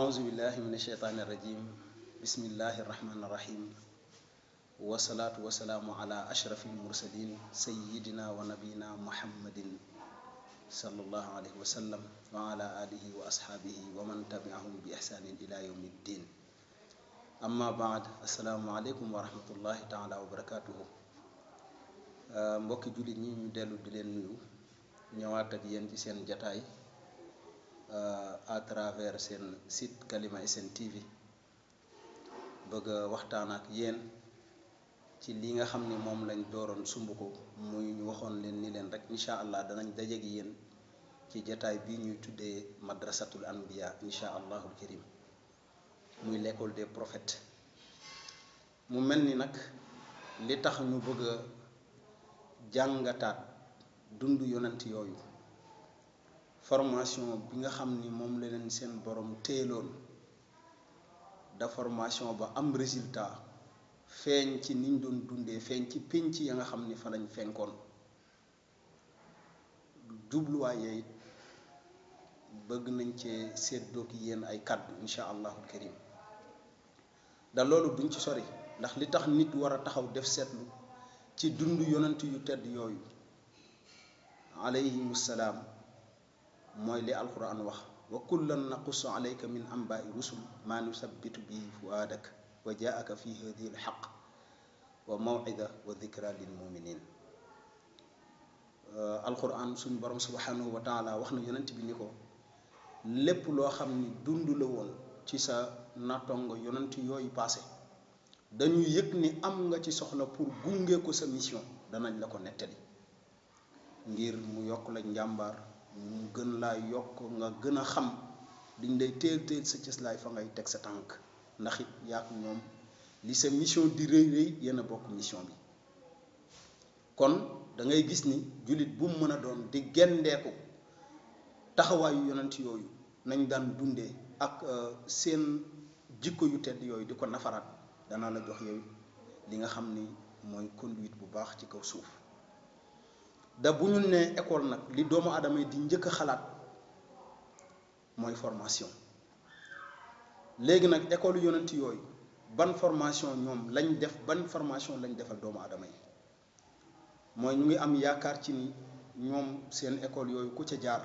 أعوذ بالله من الشيطان الرجيم بسم الله الرحمن الرحيم والصلاة والسلام على أشرف المرسلين سيدنا ونبينا محمد صلى الله عليه وسلم وعلى آله وأصحابه ومن تبعهم بإحسان إلى يوم الدين أما بعد السلام عليكم ورحمة الله تعالى وبركاته mbokki jullit ñi ñu dellu di leen nuyu ñëwaat ak yéen ci seen jataay à travers seen site Kalima SN TV bëgg a waxtaan ak yéen ci li nga xam ni moom lañ dooroon sumb ko muy ñu waxoon leen ni leen rek incha allah danañ dajeek yéen ci jataay bii ñuy tuddee madrasatul anbiya incha allahul karim muy l'école des prophètes mu mel ni nag li tax ñu bëgg a jàngataat dund yonent yooyu formation bi nga xam ni moom la leen seen borom téeloon da formation ba am résultat feeñ ci niñ doon dundee feeñ ci pénc ya nga xam ni fa lañ fenkoon jubluwaay yooyu bëgg nañ cee séddoo ki yéen ay kàddu incha allahul karim da loolu duñ ci sori ndax li tax nit war a taxaw def seetlu ci dund yonent yu tedd yooyu alayhimu salaam mooy li alquran wax wa kullan naqussu alayka min anbaai rusul ma nusabbitu bihi fuaadak wa jaaka fi hadihi alxaq wa mawcida wa dikra lil muminin alquran suñ borom subhanahu wa taala wax na yonent bi ni ko lépp loo xam ni dund la woon ci sa nattongo yonent yooyu passé dañu yëg ni am nga ci soxla pour gunge ko sa mission danañ la ko nettali ngir mu yokk la njàmbaar mu gën laa yokk nga gën a xam diñ lay teel sa cëslaay fa ngay teg sa tànk ndax it yaak ñoom li sa mission di rëy rëy yéen a bokk mission bi kon da ngay gis ni jullit bu mu mën a doon di gendeeku taxawaayu yonent yooyu nañ daan dundee ak seen jikko yu tedd yooyu di ko nafaraat dana la jox yow li nga xam ni mooy conduite bu baax ci kaw suuf da bu ñu nee école nag li doomu aadama yi di njëkk a xalaat mooy formation léegi nag école yonent yooyu ban formation ñoom lañ def ban formation lañ defal doomu aadama yi mooy ñu ngi am yaakaar ci ni ñoom seen école yooyu ku ca jaar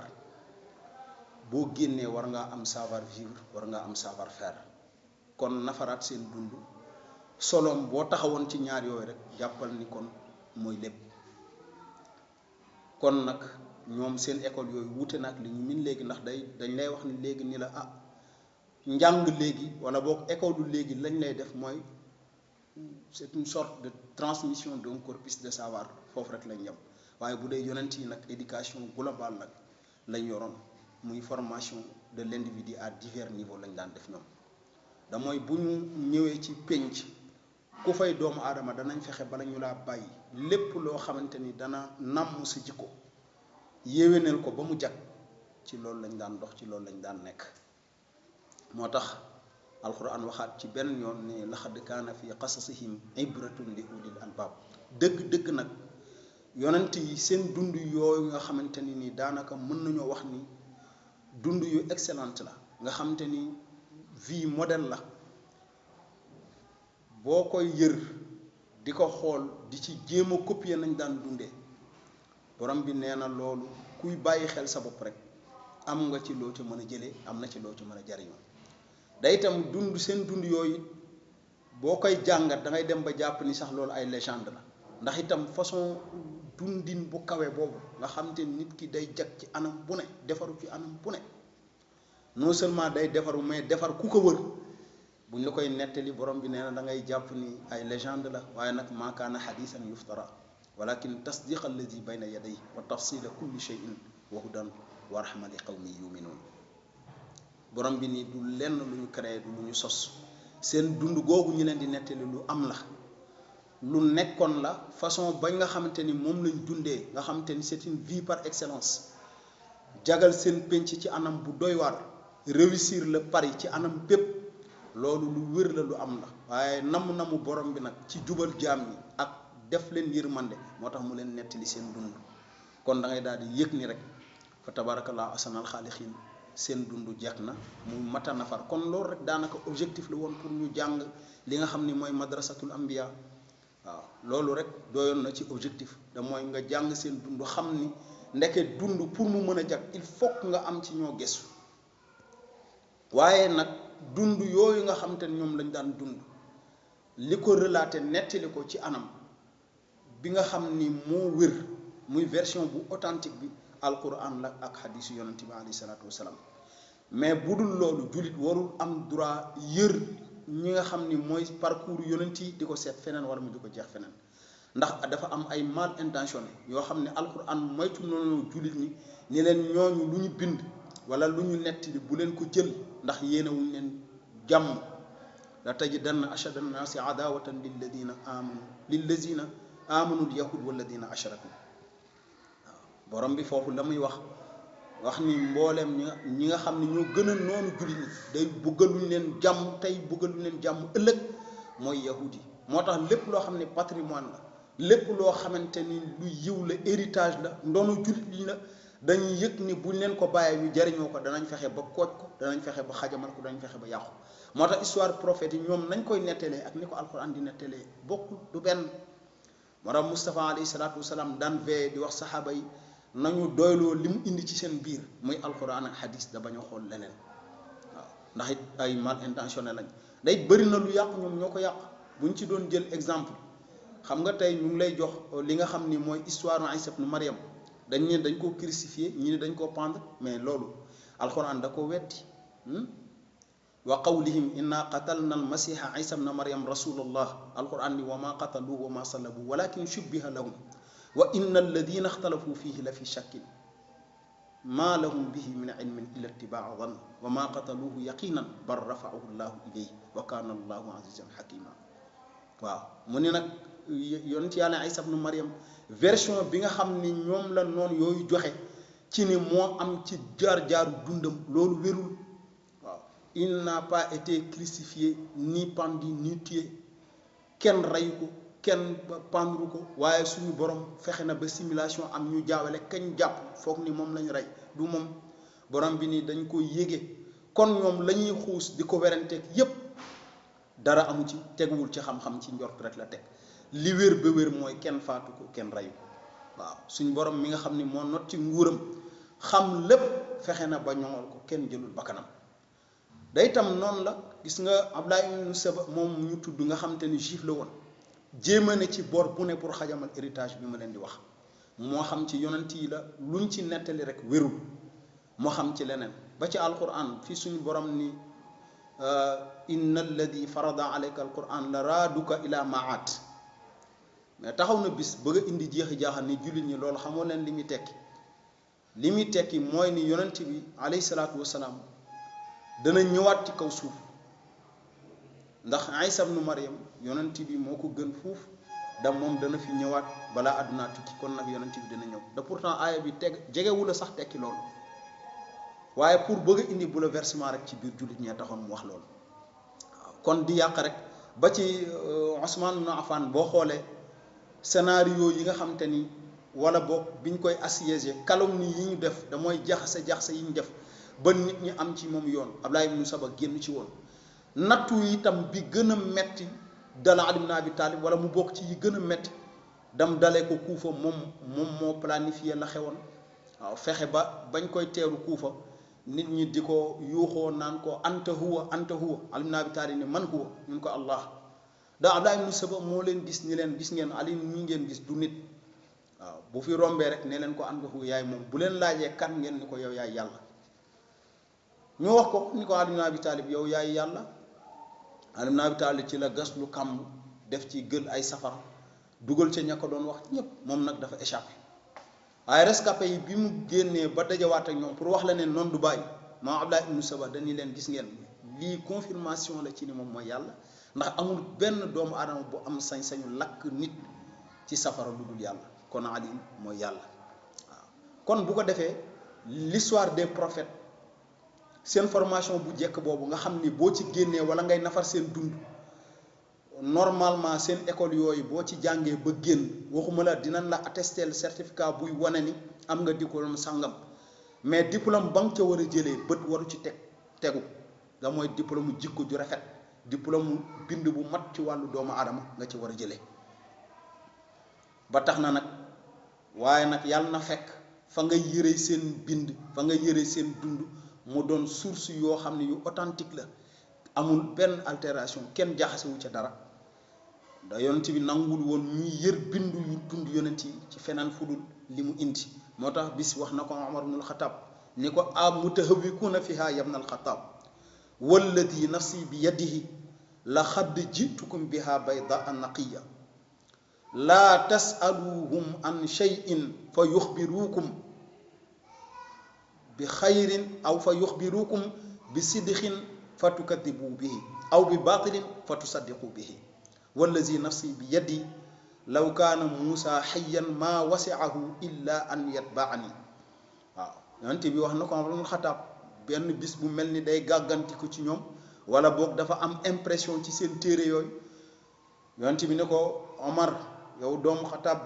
boo génnee war ngaa am savoir vivre war ngaa am savoir faire kon nafaraat seen dund soloom boo taxawoon ci ñaar yooyu rek jàppal ni kon mooy lépp kon nag ñoom seen école yooyu wuute nag li ñu min léegi ndax dañ lay wax ni léegi ni la njàng léegi wala boog école lu léegi lañ lay def mooy c'est une sorte de transmission d'un corpus de savoir foofu rek lañ yem waaye bu dee yonent yi nag éducation globale nag lañ yoroon muy formation de l'individu à divers niveaux lañ daan def ñoom da mooy bu ñu ñëwee ci pénc ku fay doomu aadama danañ fexe bala ñu laa bàyyi lépp loo xamante ni dana namm sa jikko yéwénal ko ba mu jag ci loolu lañ daan dox ci loolu lañ daan nekk moo tax alquran waxaat ci benn yoon ni laxad kaana fi qasasihim ibratun li ulil albab dëgg-dëgg nag yonent yi seen dund yooyu nga xamante ni daanaka mën nañoo wax ni dund yu excellente la nga xamante ni vie modèle la boo koy yër di ko xool di ci jéem a copier nañ daan dundee borom bi nee na loolu kuy bàyyi xel sa bopp rek am nga ci loo ci mën a jëlee am na ci loo ci mën a jariñoo day itam dund seen dund yooyu boo koy jàngat da ngay dem ba jàpp ni sax loolu ay légende la ndax itam façon dundin bu kawe boobu nga xam te nit ki day jag ci anam bu ne defaru ci anam bu ne non seulement day defaru mais defar ku ko wër buñ la koy nettali borom bi nee na da ngay jàpp ni ay légende la waaye nag maa kaana hadiisan yuftara walakin tasdiqa alladi bayna yaday wa tafsila kulli shay'in wa hudan wa rahma li qawmi yuminuun borom bi ni du lenn lu ñu créé du lu ñu sos seen dund googu ñu leen di nettali lu am la lu nekkoon la façon bañ nga xamante ni moom lañ dundee nga xamante ni c'est une vie par excellence jagal seen penc ci anam bu doy waar réussir le pari ci anam bépp loolu lu wér la lu am la waaye namu borom bi nag ci jubal jaam ñi ak def leen yërmande moo tax mu leen nettali seen dund kon da ngay daal di yëg ni rek fa tabarakallah asanal xaalixiin seen dund jeex na mu mata nafar kon loolu rek daanaka objectif la woon pour ñu jàng li nga xam ni mooy madrasatul ambiya waaw loolu rek doyoon na ci objectif da mooy nga jàng seen dund xam ni ndeke dund pour mu mën a jag il faut nga am ci ñoo gëstu waaye nag dund yooyu nga xam te ne ñoom lañ daan dund li ko relaté nettali ko ci anam bi nga xam ni moo wér muy version bu authentique bi alquran la ak xadisu yonente bi alayhi salaatu wasalaam mais bu dul loolu jullit warul am droit yër ñi nga xam ni mooy parcours yonent yi di ko seet feneen wala mu di ko jeex feneen ndax dafa am ay mal intentionné yoo xam ne alquran moytu noonu jullit ñi ni leen ñooñu lu ñu bind wala lu ñu nettali bu leen ko jël ndax yéenewuñ leen jàmm la tajidanna ashadda annaasi adawatan lillazina amanu lyahud walladina ashraku waaw borom bi foofu la muy wax ni mbooleem ñi nga xam ne ñoo gën a noonu jullit ñi day bëggaluñ leen jàmm tey bëggaluñ leen jàmm ëllëg mooy yahud yi moo tax lépp loo xam ne patrimoine la lépp loo xamante ni lu yiw la héritage la ndoonu jullit li la dañuy yëg ni buñ leen ko bàyyee ñu jariñoo ko danañ fexe ba kooj ko danañ fexe ba xajamal ko danañ fexe ba yàqu moo tax histoire prophète yi ñoom nañ koy nettalee ak ni ko alquran di nettalee bokkul du benn moo tax Moustapha alayhi salaatu wasalaam daan veye di wax saxaaba yi nañu doyloo li mu indi ci seen biir muy alquran ak hadis da bañ a xool leneen waaw ndax it ay mal intentionné lañ day bëri na lu yàqu ñoom ñoo ko yàq buñ ci doon jël exemple xam nga tey ñu ngi lay jox li nga xam ni mooy histoire Isa ibn Maryam dañ ne dañ koo crucifié ñi ne dañ koo pendre mais loolu alquran da ko wetti wa qawlihim inna qatalna almasiha isa ibn maryam rasulullah alquran ni wa ma qataluhu wa ma salabu walakin shubbiha lahum wa inna alladhina ikhtalafu fihi la fi shakkin ma lahum bihi min ilmin illa ittibaa dhann wa ma qataluhu yaqinan bal rafa'ahu allahu ilayhi wa kana allahu azizan hakima waaw mu ne nag yonent yàlla isa ibn maryam version bi nga xam ni ñoom la noonu yooyu joxe ci ni moo am ci jaar-jaaru dundam loolu wérul waaw il n'a pas été crucifié ni pendu ni tué kenn rey ko kenn pendru ko waaye suñu borom fexe na ba simulation am ñu jaawale kañ jàpp foog ni moom lañu rey du moom borom bi ni dañ ko yéege kon ñoom la ñuy xuus di ko weranteeg yépp dara amu ci teguwul ci xam-xam ci njort rek la teg li wér ba wér mooy kenn faatu ko kenn reyu ko waaw suñu borom mi nga xam ni moo not ci nguuram xam lépp fexe na ba ñoŋal ko kenn jëlul bakkanam day tam noonu la gis nga Abdallah ibn Saba moom ñu tudd nga xam te ni juif la woon jéema ne ci bor bu ne pour xajamal héritage bi ma leen di wax moo xam ci yonent yi la luñ ci nettali rek wérul moo xam ci leneen ba ci alquran fii suñu borom ni inna alladi farada alayka alquran la raaduka ila maat mais taxaw na bis bëgg a indi jeexi jaaxal ni jullit ñi loolu xamoo leen li muy tekki mooy ni yonent bi alayhi salaatu wasalaam dana ñëwaat ci kaw suuf ndax Isa ibn Maryam yonent bi moo ko gën fuuf da moom dana fi ñëwaat balaa àdduna tukki kon nag yonent bi dana ñëw te pourtant aaya bi jegewu la sax tekki loolu waaye pour bëgg a indi bouleversement rek ci biir jullit ñee taxoon mu wax loolu waaw kon di yàq rek ba ci Ousmane ibn Affan boo xoolee scénario yi nga xam te ni wala boog biñ koy assiégé calomnie yi ñu def da mooy jaxase yi ñu def ba nit ñi am ci moom yoon Abdallah ibn Saba génn ci woon nattu itam bi gën a metti dala Ali ibn Abi Talib wala mu bokk ci yi gën a metti dam dalee ko Kuufa moom moo planifié la xewoon waaw fexe ba bañ koy teeru Kuufa nit ñi di ko yuuxoo naan ko anta huwa Ali ibn Abi Talib ne man huwa ñun ko Allah da Abdallah ibn Saba moo leen gis ni leen gis ngeen Ali mi ngeen gis du nit waaw bu fi rombee rek ne leen ko anta huwa yaay moom bu leen laajee kan ngeen ni ko yow yaay yàlla ñu wax ko ni ko Ali ibn Abi Talib yow yaay yàlla Ali ibn Abi Talib ci la gas lu kàmb def ci gël ay safara dugal ca ña ko doon wax ñëpp moom nag dafa échappé waaye rescapé yi bi mu génnee ba dajawaat ak ñoom pour wax la ne noonu du bàyyi maa Abdallah ibn Saba dañuy leen gis ngeen lii confirmation la ci ni moom mooy yàlla ndax amul benn doomu aadama bu am sañ-sañu lakk nit ci safara lu dul yàlla kon Ali mooy yàlla waaw kon bu ko defee l'histoire des prophètes seen formation bu jekk boobu nga xam ni boo ci génnee wala ngay nafar seen dund normalement seen école yooyu boo ci jàngee ba génn waxuma la dinañ la attester le certificat buy wane ni am nga diplôme sangam mais diplôme ba nga ca war a jëlee bët waru ci tegu nga mooy diplôme jikko ju rafet diplôme bind bu mat ci wàllu doomu aadama nga ci war a jëlee ba tax na nag waaye nag yàlla na fekk fa nga yëree seen bind fa nga yëree seen dund mu doon source yoo xam ne yu authentique la amul benn altération kenn jaxasewu ca dara da yonent bi nangul woon ñuy yër bindu yu dund yonent yi ci feneen fudul li mu indi moo tax bis wax na ko Omar ibnul Xataab ni ko a mutahawikuuna fiha yabna alxataab walladi nafsi bi yadihi la xadd jitukum biha baydaa naqiya laa tasaluhum an cheyin fa yuxbirukum bi xayrin aw fa yuxbirukum bi sidixin fa tukadibu bihi aw bi batilin fa tusaddiqu bihi wallazi nafsi bi yadi law kaana Muusa xayyan maa wasiahu illa an yatbaani waaw yonent bi wax na ko Omar ibnul Xataab benn bis bu mel ni day gàgganti ko ci ñoom wala boog dafa am impression ci seen téere yooyu yonent bi ne ko Omar yow doomu Xataab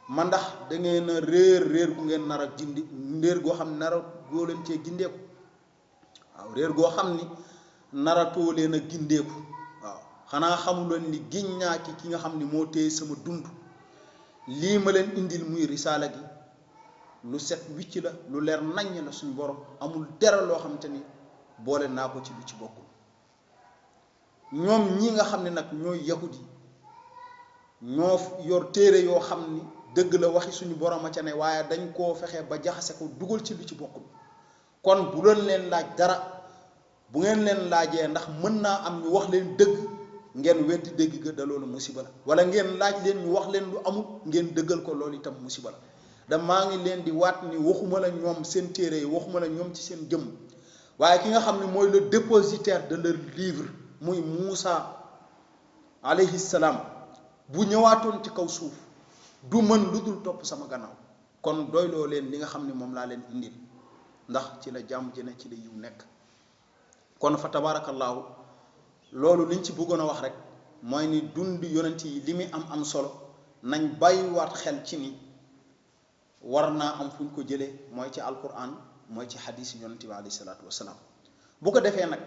ma ndax da ngeen a réer gu ngeen nar a gindi réer goo xam ne nar a goo leen cee gindeeku waaw réer goo xam ni naratoo leen a gindeeku waaw xanaa xamuloon ni giñ naa ki nga xam ni moo téye sama dund lii ma leen indil muy risaala gi lu set wicc la lu leer naññ la suñu borom amul dara loo xamante ni boole naa ko ci lu ci bokkul ñoom ñi nga xam ne nag ñooy yahudi ñoo yor téere yoo xam ni dëgg la waxi suñu borom a ca ne waaye dañ koo fexe ba jaxase ko dugal ci lu ci bokkul kon bu doon leen laaj dara bu ngeen leen laajee ndax mën naa am ñu wax leen dëgg ngeen weddi dëgg ga da loolu musiba la wala ngeen laaj leen ñu wax leen lu amul ngeen dëggal ko loolu itam musiba la da maa ngi leen di waat ni waxuma la ñoom seen téere yi waxuma la ñoom ci seen jëmm waaye ki nga xam ne mooy le dépositaire de leur livre muy Muusa alayhi salaam bu ñëwaatoon ci kaw suuf du mën lu dul topp sama gannaaw kon doyloo leen li nga xam ne moom laa leen indil ndax ci la jàmm ji ne ci la yiw nekk kon fa tabaarakallaahu loolu liñ ci bëggoon a wax rek mooy ni dund yonent yi li muy am solo nañ bàyyiwaat xel ci ni war naa am fu ñu ko jëlee mooy ci alquran mooy ci xadis yonent bi alayhi salaatu wasalaam bu ko defee nag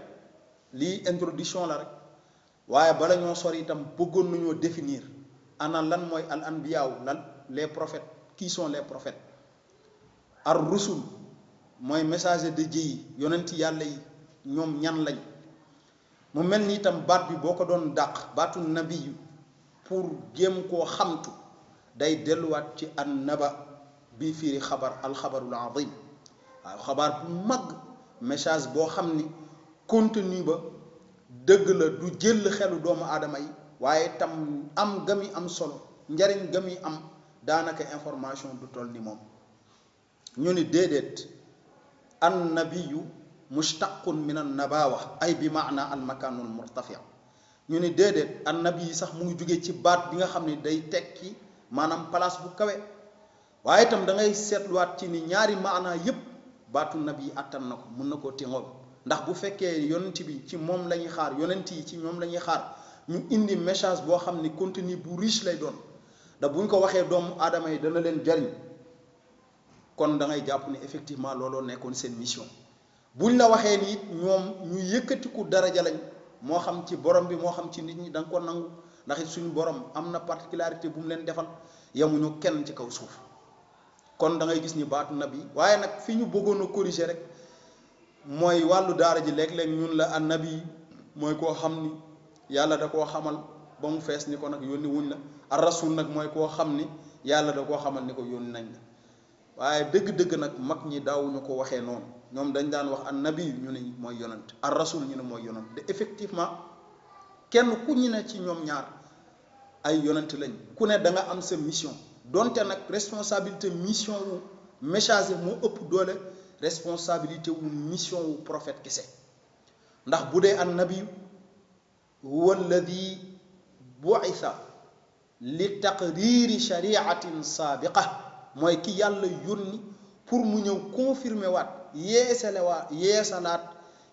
lii introduction la rek waaye bala ñoo sori itam bëggoon nañoo définir ana lan mooy al anbiyaaw lan les prophètes qui sont les prophètes ar rusul mooy messager de Dieu yi yonent yàlla yi ñoom ñan lañ mu mel ni itam baat bi boo ko doon dàq baatu nabi pour jéem koo xamtu day delluwaat ci an naba bi firi xabar alxabarul azim waaw xabaar bu mag message boo xam ni contenu ba dëgg la du jël xelu doomu aadama yi waaye tam am gami am solo njariñ gami am daanaka information du toll ni moom ñu ni déedéet an nabiyu mushtaqun min an nabawa ay bi maana al makanul murtafi ñu ni déedéet an nabi yi sax mu ngi jógee ci baat bi nga xam ne day tekki maanaam place bu kawe waaye itam da ngay seetluwaat ci ni ñaari maana yépp baatu nabi attan na ko mun na koo tingool ndax bu fekkee yonent bi ci moom la ñuy xaar yonent yi ci ñoom la ñuy xaar ñu indi message boo xam ni contenu bu riche lay doon da buñ ko waxee doomu aadama yi dana leen jariñ kon da ngay jàpp ni effectivement looloo nekkoon seen mission buñ la waxee ni it ñoom ñu yëkkatiku daraja lañ moo xam ci borom bi moo xam ci nit ñi da nga ko nangu ndax it suñu borom am na particularité bu mu leen defal yemuñu kenn ci kaw suuf kon da ngay gis ni baatu nabi waaye nag fi ñu bëggoon a corriger rek mooy wàllu daara ji léeg-léeg ñun la an nabi mooy koo xam ni yàlla da koo xamal ba mu fees ni ko nag yónni wuñ la ar rasul nag mooy koo xam ni yàlla da koo xamal ni ko yónni nañ la waaye dëgg-dëgg nag mag ñi daawuñu ko waxee noonu ñoom dañ daan wax an nabi ñu ne mooy yonant ar rasul ñu ne mooy yonant te effectivement kenn ku ñu ne ci ñoom ñaar ay yonant lañ ku ne da nga am sa mission donte nag responsabilité mission wu messager moo ëpp doole responsabilité wu mission wu prophète kese ndax bu dee an nabi huwa alladi bu'itha li taqriri shariatin saabiqa mooy ki yàlla yónni pour mu ñëw confirmer waat yeesalaat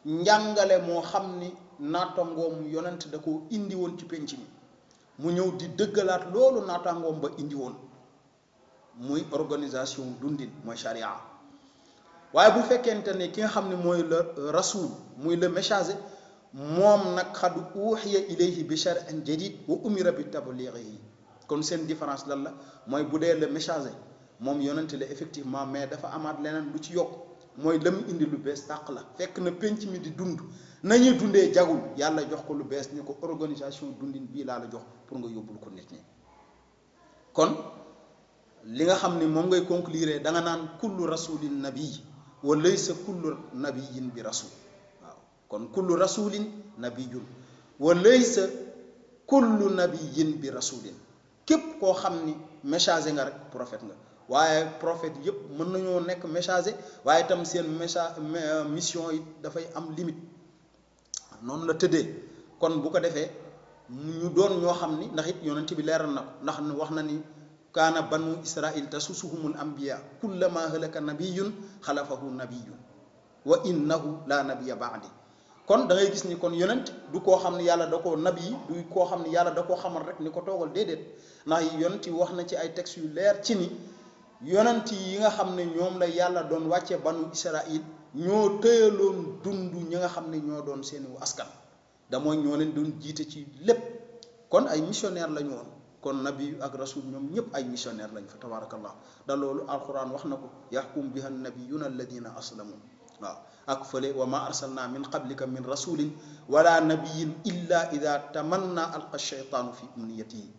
njàngale moo xam ni naataangoom yonent da ko indi woon ci penc mi mu ñëw di dëggalaat loolu naataangoom ba indi woon muy organisation dundin mooy sharia waaye bu fekkente ne ki nga xam ne mooy le rasul muy le messager moom nag xad uuxiya ilayhi bi shar'in jadid wa umira bi tablighihi kon seen différence lan la mooy bu dee le messager moom yonente la effectivement mais dafa amaat leneen lu ci yokk mooy la mu indi lu bees tàq la fekk na penc mi di dund nañuy dundee jagul yàlla jox ko lu bees ni ko organisation dundin bii laa la jox pour nga yóbbul ko nit ñi kon li nga xam ni moom ngay conclure da nga naan kullu rasulin nabi wa laysa kullu nabiyin bi rasul waaw kon kullu rasulin nabiyun wa laysa kullu nabiyin bi rasulin képp koo xam ni messager nga rek prophète nga waaye prophète yëpp mën nañoo nekk messager waaye itam seen mission yi dafay am limite noonu la tëddee kon bu ko defee ñu doon ñoo xam ni ndax it yonent bi leeral na ko ndax wax na ni kaana banu israil tasusuhumul anbiya kullama halaka nabiyun xalafahu nabiyun wa innahu la nabiya baadi kon da ngay gis ni kon yonent du koo xam ne yàlla da koo nabi du koo xam ne yàlla da koo xamal rek ni ko toogal déedéet ndax yonent yi wax na ci ay textes yu leer ci ni yonent yi nga xam ne ñoom la yàlla doon wàcce banu israil ñoo tëyaloon dund ñi nga xam ne ñoo doon seeni askan da mooy ñoo leen doon jiite ci lépp kon ay missionnaire la ñu woon kon nabi ak rasul ñoom ñëpp ay missionnaire lañ fa tabarakallah da loolu alquran wax na ko yaxkum biha nabiyuna alladina aslamu waaw ak fële wa ma arsalna min qablika min rasulin wala nabiyin illa ida tamanna alqa shaytaanu fi umniyatihi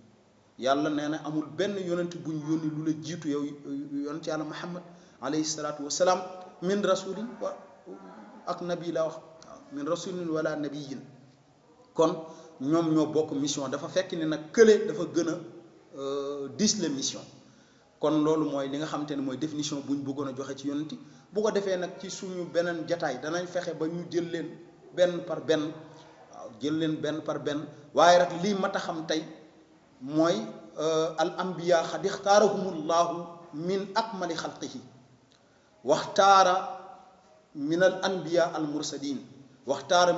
yàlla nee na amul benn yonent buñ yónni lu la jiitu yow yonent yàlla muhammad alayhi salatu wasalaam min rasulin wa ak nabi la wax waaw min rasulin wala nabiyin kon ñoom ñoo bokk mission dafa fekk ni nag kële dafa gën a dis la mission kon loolu mooy li nga xamante ne mooy définition bu ñu bëggoon a joxe ci yonenti bu ko defee nag ci suñu beneen jataay danañ fexe ba ñu jël leen benn par benn waaw jël leen benn par benn waaye rek lii mat a xam tey mooy al anbiya xad ixtaarahumullahu min akmali xalqihi waxtaara min al anbiya al mursalin waxtaara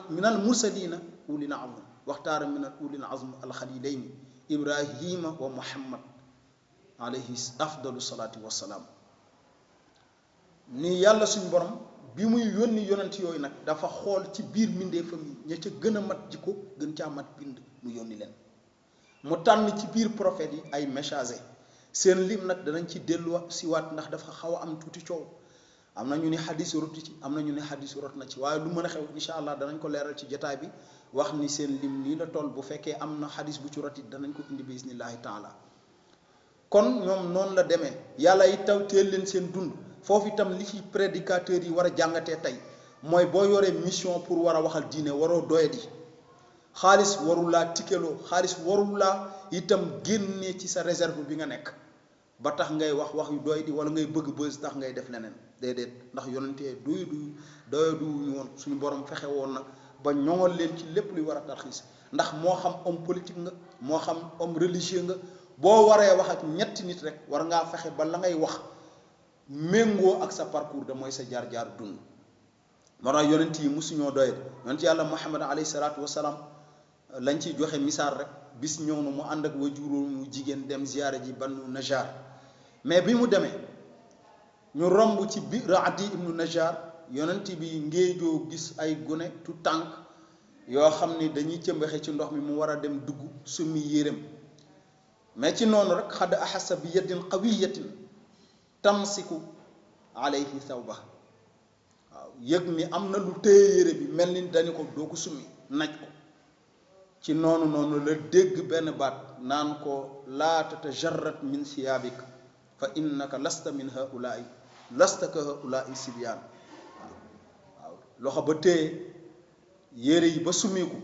min al mursalina ulil azm waxtaara min al ulil azm al xalilayni ibrahima wa muhammad alayhi afdalu salaati wassalaam ni yàlla suñ borom bi muy yónni yonent yooyu nag dafa xool ci biir mbindeefam yi ña ca gën a mat jikko gën caa mat bind mu yónni leen mu tànn ci biir prophètes yi ay messager seen lim nag danañ ci dellu si waat ndax dafa xaw a am tuuti coow am na ñu ni xadis rot ci am na ñu ni xadis rot na ci waaye lu mën a xew incha allah danañ ko leeral ci jotaay bi wax ni seen lim nii la toll bu fekkee am na xadis bu ci rot it danañ ko indi bi isnillahi taala kon ñoom noonu la demee yàlla it taw teel leen seen dund foofu itam li ci prédicateurs yi war a jàngatee tey mooy boo yoree mission pour war a waxal diine waroo doyadi xaalis warulaa tikeloo xaalis warulaa itam génnee ci sa réserve bi nga nekk ba tax ngay wax yu doyadi wala ngay bëgg bës tax ngay def leneen déedéet ndax yonentee doyadu ñu woon suñu borom fexe woon na ba ñoŋal leen ci lépp luy war a tarxiis ndax moo xam homme politique nga moo xam homme religieux nga boo waree wax ak ñetti nit rek war ngaa fexe ba la ngay wax méngoo ak sa parcours da mooy sa jaar-jaar dund moo tax yonent yi musuñoo doyet yonent yàlla muhammad alayhi salaatu wasalaam lañ ciy joxe misaal rek bis ñëw na mu ànd ak wajuróomu jigéen dem ziyaare ji banu najar mais bi mu demee ñu romb ci biir Adi ibnu najar yonent bi ngéejoo gis ay gune tu tànk yoo xam ni dañuy cëmbaxe ci ndox mi mu war a dem dugg summi yéreem mais ci noonu rek xadd ahassa bi yadin qawiyatin tamsiku alayhi thawba waaw yëg ni am na lu téye yére bi mel ni dañu ko doo ko summi naj ko ci noonu la dégg benn baat naan ko laa tatajarrat min siyaabik fa innaka lasta min haulaai lasta ka haulaai sibyaan waaw loxo ba téye yére yi ba summiku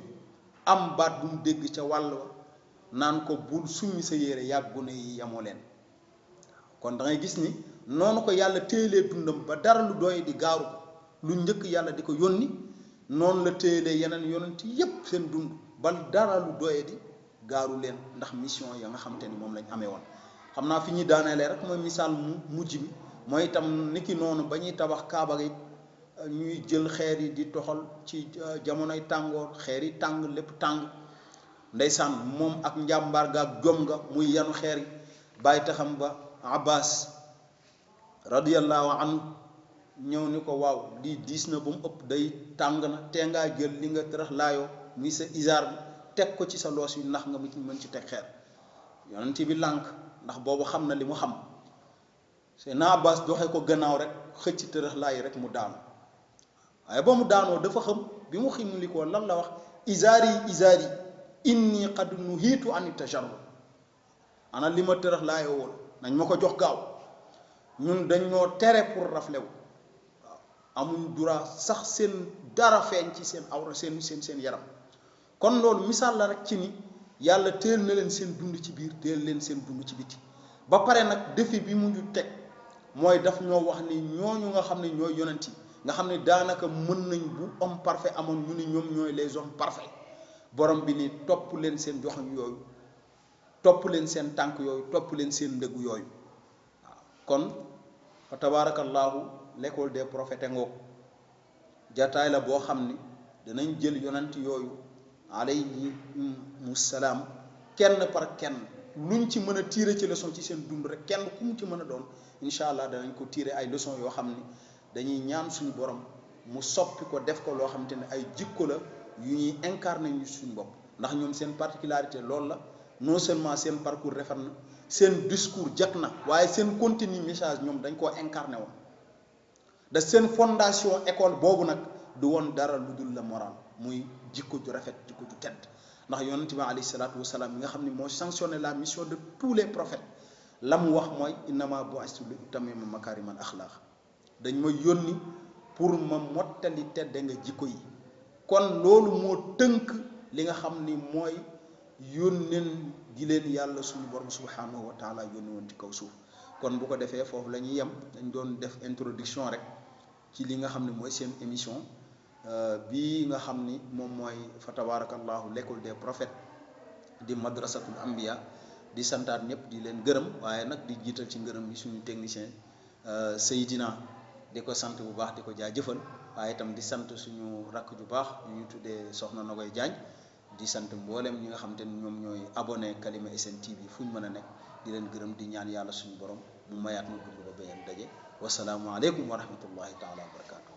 am baat bu mu dégg ca wàll wa naan ko bul summi sa yére yàggune yi yamoo leen kon da ngay gis ni noonu ko yàlla téyelee dundam ba dara lu doy di gaaru ko lu njëkk yàlla di ko yónni noonu la téyelee yeneen yonent yépp seen dund ba dara lu doy di gaaru leen ndax mission ya nga xamante ni moom lañ amee woon xam naa fi ñuy daaneelee rek mooy misaal mu mujj mi mooy itam niki noonu ba ñuy tabax kaaba gi ñuy jël xeer yi di toxal ci jamonoy tàngoor xeer yi tàng lépp tàng ndeysaan moom ak njàmbaar ga ak jom nga muy yanu xeer yi bàyyi taxam ba abbas radiyallahu anhu ñëw ni ko waaw lii diis na ba mu ëpp day tàng na te ngaa jël li nga tërax laayoo muy sa isaar bi teg ko ci sa loos yi ndax nga mën ci teg xeer yonent bi lànk ndax boobu xam na li mu xam Seydina Abbas doxe ko gannaaw rek xëcc tërax laay rek mu daanu waaye ba mu daanoo dafa xam bi mu ximli ko lan la wax isaari inni qad nuhiitu an tajarrud ana li ma tërax laayoo woon nañ ma ko jox gaaw ñun dañ ñoo tere pour raflewu waaw amuñ droit sax seen dara feeñ ci seen awra seen yaram kon loolu misaal la rek ci ni yàlla teel na leen seen dund ci biir teel leen seen dund ci biti ba pare nag défi bi mu ñu teg mooy daf ñoo wax ni ñooñu nga xam ne ñooy yonent yi nga xam ne daanaka mën nañ bu homme parfait amoon ñu ni ñoom ñooy les hommes parfaits borom bi ni topp leen seen joxañ yooyu topp leen seen tànk yooyu topp leen seen ndëggu yooyu waaw kon fa tabaarakallaahu l'école des prophètes ngoog jataay la boo xam ni danañ jël yonent yooyu alayhimu salaam kenn par kenn luñ ci mën a tiire ci leçon ci seen dund rek kenn ku mu ci mën a doon incha allah danañ ko tiire ay leçon yoo xam ni dañuy ñaan suñu borom mu soppi ko def ko loo xamante ne ay jikko la yu ñuy incarné ñu suñu bopp ndax ñoom seen particularité loolu la non seulement seen parcours rafet na seen discours jot na waaye seen contenu message ñoom dañ koo incarné woon da seen fondation école boobu nag du woon dara lu dul la moral muy jikko ju rafet jikko ju tedd ndax yonent bi alayhi salaatu wasalaam mi nga xam ne moo sanctionné la mission de tous les prophètes la mu wax mooy innama bu'istu li utammima makarimal axlaaq dañ ma yónni pour ma mottali tedd nga jikko yi kon loolu moo tënk li nga xam ni mooy yónneen gi leen yàlla suñu borom subhanahu wa taala yónni woon ci kaw suuf kon bu ko defee foofu la ñuy yem dañ doon def introduction rek ci li nga xam ne mooy seen émission bii nga xam ni moom mooy fa tabarakallahu l'école des prophètes di madrasatul anbiya di santaat ñëpp di leen gërëm waaye nag di jiital ci ngërëm yi suñu technicien Seydina di ko sant bu baax di ko jaajëfal waaye itam di sant suñu rakk ju baax ñu tuddee soxna Nogoy Jaañ di sant mboolem ñi nga xam te ni ñoom ñooy abonné Kalima SN TV fu ñu mën a nekk di leen gërëm di ñaan yàlla suñu borom mu mayaat ñu dund ba beneen daje wasalaamualeykum wa rahmatullahi taala wa barakaatu.